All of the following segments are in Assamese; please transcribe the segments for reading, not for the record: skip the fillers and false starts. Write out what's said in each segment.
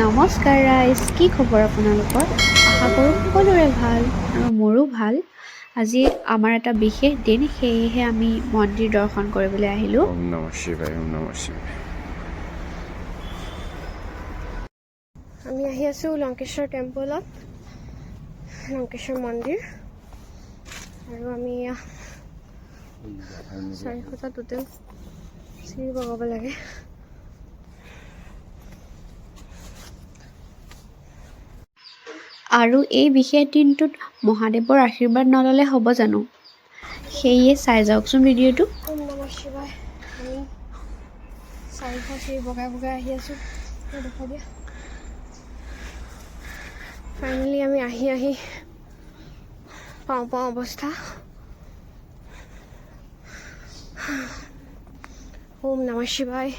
নমস্কাৰ ৰাইজ, কি খবৰ আপোনালোকৰ? আশা কৰোঁ সকলোৰে ভাল আৰু মোৰো ভাল। আজি আমাৰ এটা বিশেষ দিন, সেয়েহে আমি মন্দিৰ দৰ্শন কৰিবলৈ আহিলোঁ। ওম নমঃ শিৱায়, ওম নমঃ শিৱায়। আমি আহি আছোঁ লংকেশ্বৰ টেম্পলত, লংকেশ্বৰ মন্দিৰ। আৰু আমি 400টা টোটেল চিৰি বগাব লাগে। আৰু এই বিশেষ দিনটোত মহাদেৱৰ আশীৰ্বাদ নল'লে হ'ব জানো? সেয়ে চাই যাওকচোন ভিডিঅ'টো। ওম নমঃ শিৱায়। আমি 400 চিৰি বগাই বগাই আহি আছোঁ। দেখাই দিয়া। ফাইনেলি আমি আহি পাওঁ অৱস্থা। ওম নমঃ শিৱায়,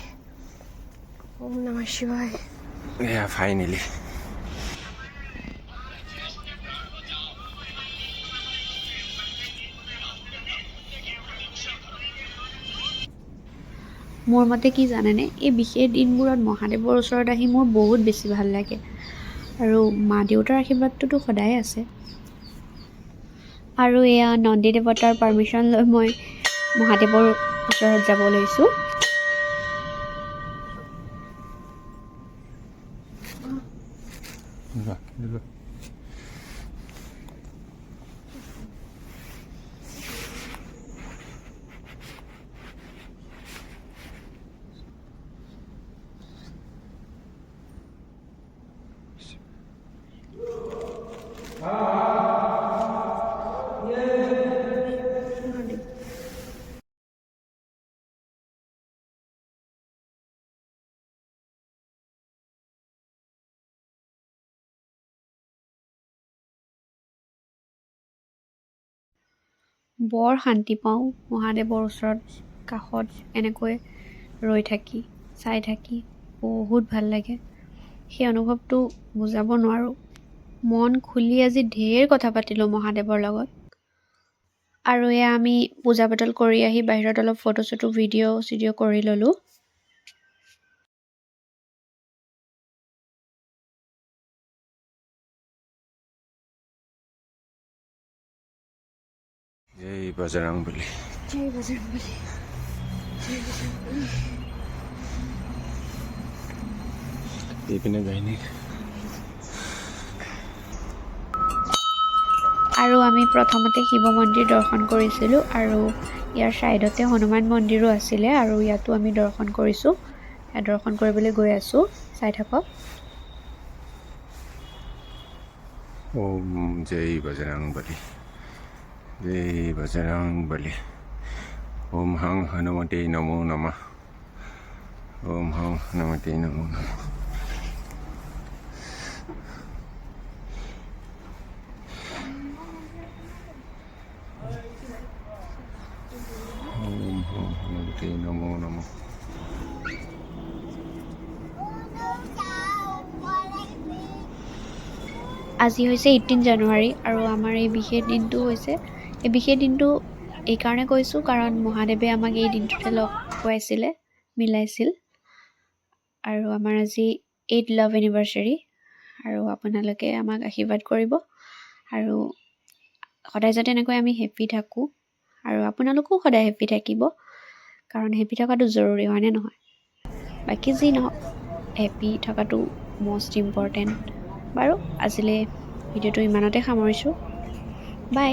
ওম নমঃ শিৱায়। এয়া ফাইনেলি মোৰ মতে কি জানেনে, এই বিশেষ দিনবোৰত মহাদেৱৰ ওচৰত আহি মোৰ বহুত বেছি ভাল লাগে। আৰু মা দেউতাৰ আশীৰ্বাদটোতো সদায় আছে। আৰু এয়া নন্দী দেৱতাৰ পাৰ্মিশ্যন লৈ মই মহাদেৱৰ ওচৰত যাব লৈছোঁ। বৰ শান্তি পাওঁ মহাদেৱৰ ওচৰত কাষত এনেকৈ ৰৈ থাকি, চাই থাকি বহুত ভাল লাগে। সেই অনুভৱটো বুজাব নোৱাৰোঁ। মন খুলি আজি ঢেৰ কথা পাতিলোঁ মহাদেৱৰ লগত। আৰু এয়া আমি পূজা পাতল কৰি আহি বাহিৰত অলপ ফটো চটো ভিডিঅ' কৰি ল'লোঁ। জয় বজৰংবলী। জয় বজৰংবলী, জয় বজৰংবলী। এইপিনে যায়নি। আৰু আমি প্ৰথমতে শিৱ মন্দিৰ দৰ্শন কৰিছিলোঁ আৰু ইয়াৰ ছাইডতে হনুমান মন্দিৰো আছিলে আৰু ইয়াতো আমি দৰ্শন কৰিছোঁ। দৰ্শন কৰিবলৈ গৈ আছোঁ, চাই থাকক। ওম জয় বজৰংবলী, জয় বজৰংবলী। ওম হাং হনুমতে নমো নমঃ, ওম হাং হনুমতে নমো নমঃ। ওম হাং হনুমতে নমো নমঃ। আজি হৈছে 18 জানুৱাৰী আৰু আমাৰ এই বিশেষ দিনটো এইকাৰণে কৈছোঁ কাৰণ মহাদেৱে আমাক এই দিনটোতে লগ খুৱাইছিলে, মিলাইছিল। আৰু আমাৰ আজি 8 লাভ এনিভাৰ্চাৰী। আৰু আপোনালোকে আমাক আশীৰ্বাদ কৰিব আৰু সদায় যাতে এনেকৈ আমি হেপ্পী থাকোঁ আৰু আপোনালোকেও সদায় হেপ্পী থাকিব, কাৰণ হেপ্পী থকাটো জৰুৰী, হয়নে নহয়? বাকী যি নহওক, হেপ্পী থকাটো মষ্ট ইম্পৰ্টেণ্ট। বাৰু আজিলৈ ভিডিঅ'টো ইমানতে সামৰিছোঁ। বাই।